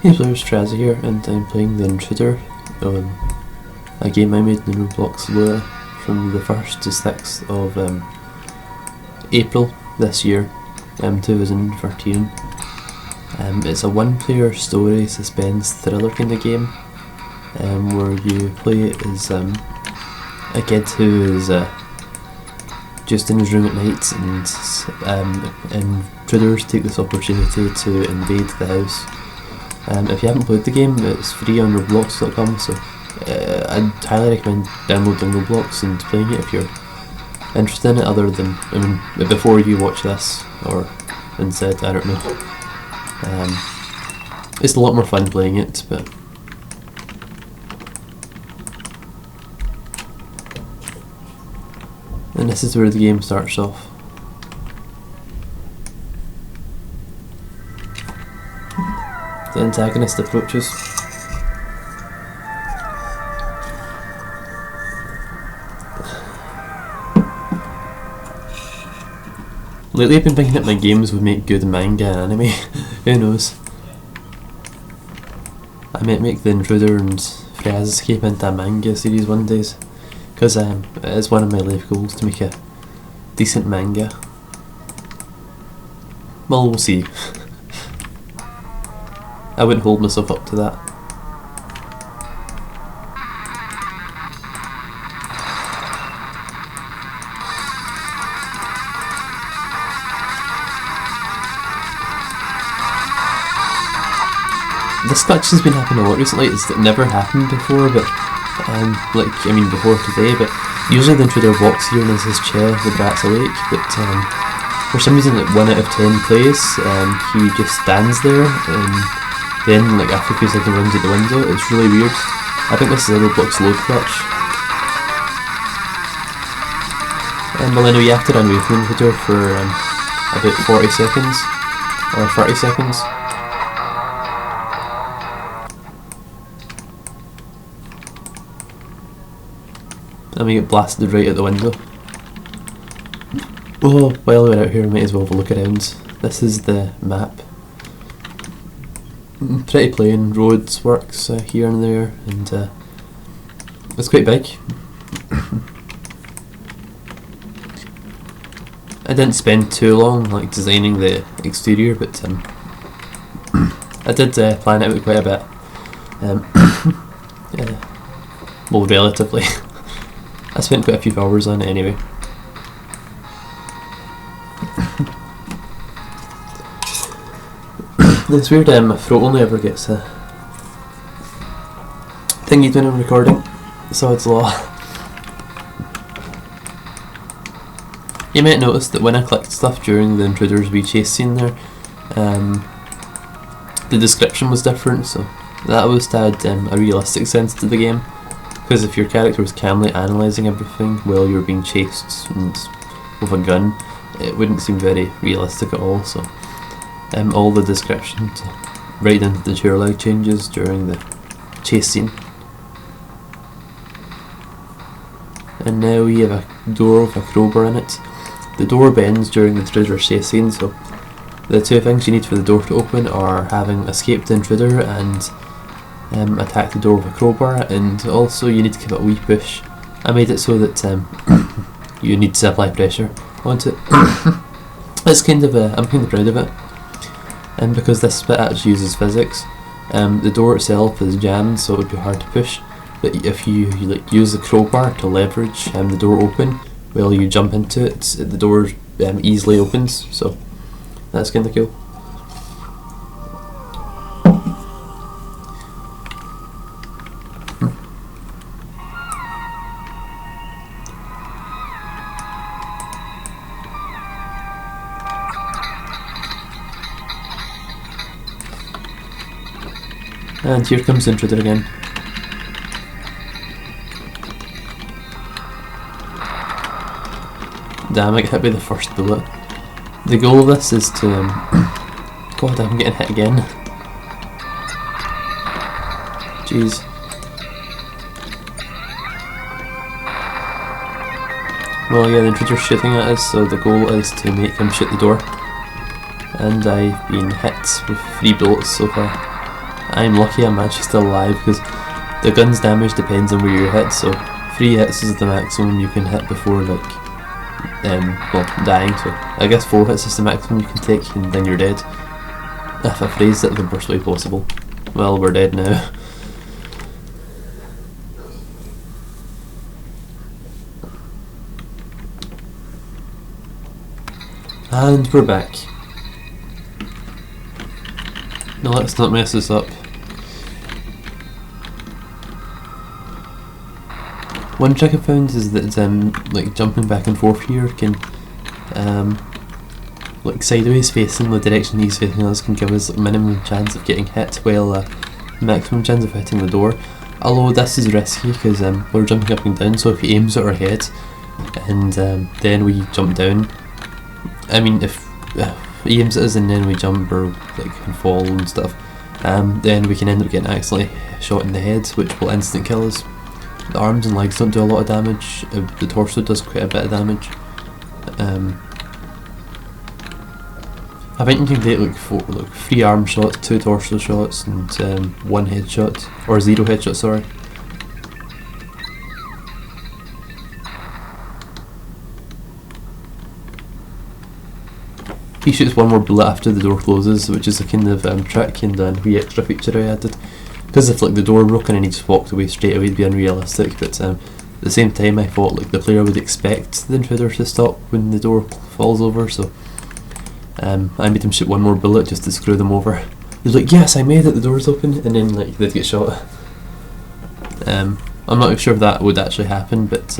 Hey players, Friaza here, and I'm playing the Intruder, a game I made in Roblox Lua from the 1st to 6th of April this year, 2013. It's a one-player story suspense thriller kind of game, where you play as a kid who is just in his room at night, and intruders take this opportunity to invade the house. If you haven't played the game, it's free on roblox.com, so I'd highly recommend downloading Roblox and playing it if you're interested in it, other than, before you watch this, or instead, I don't know. It's a lot more fun playing it, but and this is where the game starts off. The antagonist approaches. Lately I've been thinking that my games would make good manga anime. Who knows? I might make the Intruder and Friaza escape into a manga series one day, because it is one of my life goals to make a decent manga. Well, we'll see. I wouldn't hold myself up to that. This glitch has been happening a lot recently. It's never happened before, but before today. But usually the Intruder walks here and has his chair, the rat's awake. But for some reason, like 1 out of 10 plays, he just stands there and then, after a few seconds, runs out the window. It's really weird. I think this is a Roblox load glitch. Well, anyway, you have to run away from the Intruder for about 40 seconds, or 30 seconds. And we get blasted right out the window. Oh, while we're out here, we might as well have a look around. This is the map. Pretty plain, roads, works here and there, and it's quite big. I didn't spend too long designing the exterior, but I did plan it out quite a bit. Yeah, well, relatively. I spent quite a few hours on it anyway. It's weird, my throat only ever gets a thingy when I'm recording, so it's law. You might notice that when I clicked stuff during the Intruder's wee chase scene there, the description was different, so that was to add a realistic sense to the game, because if your character was calmly analysing everything while you're being chased and with a gun, it wouldn't seem very realistic at all, so all the descriptions right into the chair leg changes during the chase scene. And now we have a door with a crowbar in it. The door bends during the Intruder's chase scene, so the two things you need for the door to open are having escaped the Intruder and attack the door with a crowbar, and also you need to give it a wee push. I made it so that you need to apply pressure onto it. It's kind of I'm kind of proud of it. And because this bit actually uses physics, the door itself is jammed, so it would be hard to push. But if you use the crowbar to leverage the door open while you jump into it, the door easily opens. So that's kind of cool. And here comes the Intruder again. Damn, I got hit by the first bullet. The goal of this is to God, I'm getting hit again. Jeez. Well, yeah, the Intruder's shooting at us, so the goal is to make him shoot the door. And I've been hit with 3 bullets so far. I'm lucky I'm actually still alive because the gun's damage depends on where you're hit, so 3 hits is the maximum you can hit before like well, dying, so I guess 4 hits is the maximum you can take and then you're dead. If I phrased it the worst way possible. Well, we're dead now. And we're back. No, let's not mess this up. One trick I found is that like jumping back and forth here can like sideways facing the direction he's facing us can give us like minimum chance of getting hit, while maximum chance of hitting the door. Although this is risky because we're jumping up and down, so if he aims at our head and then we jump down, I mean if he aims at us and then we jump or like and fall and stuff, then we can end up getting accidentally shot in the head, which will instant kill us. The arms and legs don't do a lot of damage, the torso does quite a bit of damage. I think you can take like 3 arm shots, 2 torso shots and 1 headshot, or 0 headshot, sorry. He shoots 1 more bullet after the door closes, which is a kind of trick and a wee extra feature I added. Because if like the door broken and he just walked away straight away, it'd be unrealistic, but at the same time I thought like the player would expect the intruder to stop when the door falls over, so I made him shoot 1 more bullet just to screw them over. He's like, yes, I made it, the door's open, and then like they'd get shot. I'm not sure if that would actually happen, but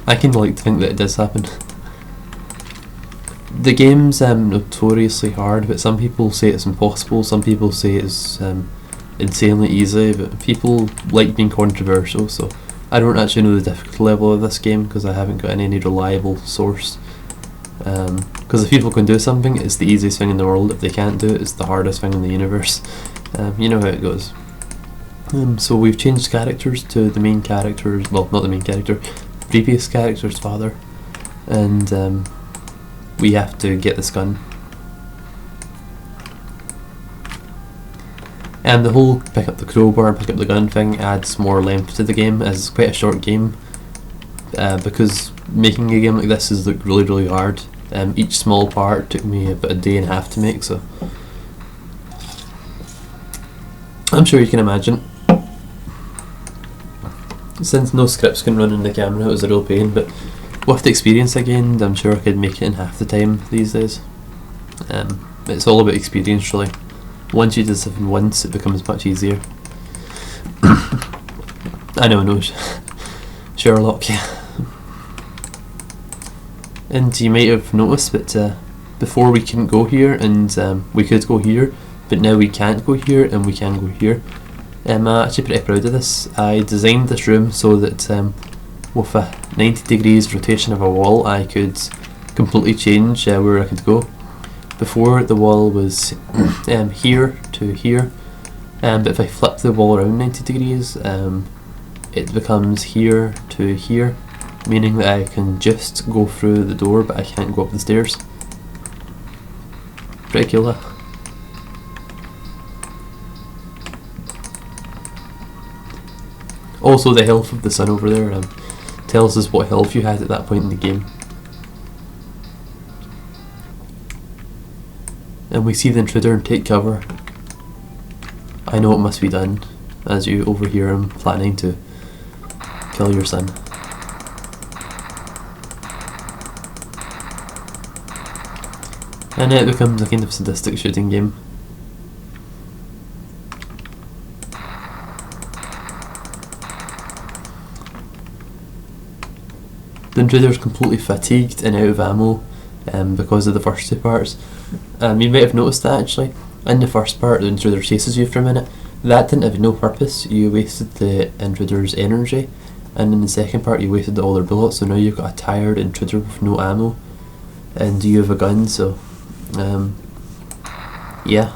I kind of like to think that it does happen. The game's notoriously hard, but some people say it's impossible, some people say it's insanely easy, but people like being controversial, so I don't actually know the difficulty level of this game because I haven't got any reliable source. Because if people can do something, it's the easiest thing in the world. If they can't do it, it's the hardest thing in the universe. You know how it goes. So we've changed characters to the main character's, well, not the main character, the previous character's father, and we have to get this gun. And the whole pick up the crowbar and pick up the gun thing adds more length to the game, as it's quite a short game, because making a game like this is like really hard. Each small part took me about a day and a half to make, so I'm sure you can imagine. Since no scripts can run in the camera, it was a real pain, but with the experience I gained, I'm sure I could make it in half the time these days. It's all about experience really. Once you do something once, it becomes much easier. I know, Sherlock, yeah. And you might have noticed that before we couldn't go here, and we could go here, but now we can't go here and we can go here. I'm actually pretty proud of this. I designed this room so that with a 90 degrees rotation of a wall I could completely change where I could go. Before the wall was here to here, but if I flip the wall around 90 degrees it becomes here to here, meaning that I can just go through the door but I can't go up the stairs. Pretty cool, huh? Also the health of the sun over there tells us what health you had at that point in the game. And we see the intruder and take cover. I know it must be done, as you overhear him planning to kill your son. And it becomes a kind of sadistic shooting game. The intruder's completely fatigued and out of ammo because of the first 2 parts. You might have noticed that actually. In the first part, the intruder chases you for a minute. That didn't have no purpose. You wasted the intruder's energy, and in the second part you wasted all their bullets, so now you've got a tired intruder with no ammo, and you have a gun, so yeah.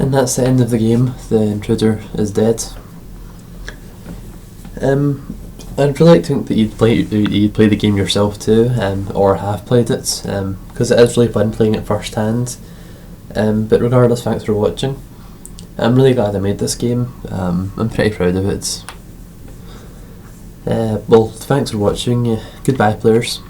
And that's the end of the game. The intruder is dead. I'd really like to think that you'd play the game yourself too, or have played it, because it is really fun playing it first hand. But regardless, thanks for watching. I'm really glad I made this game. I'm pretty proud of it. Well, thanks for watching. Goodbye, players.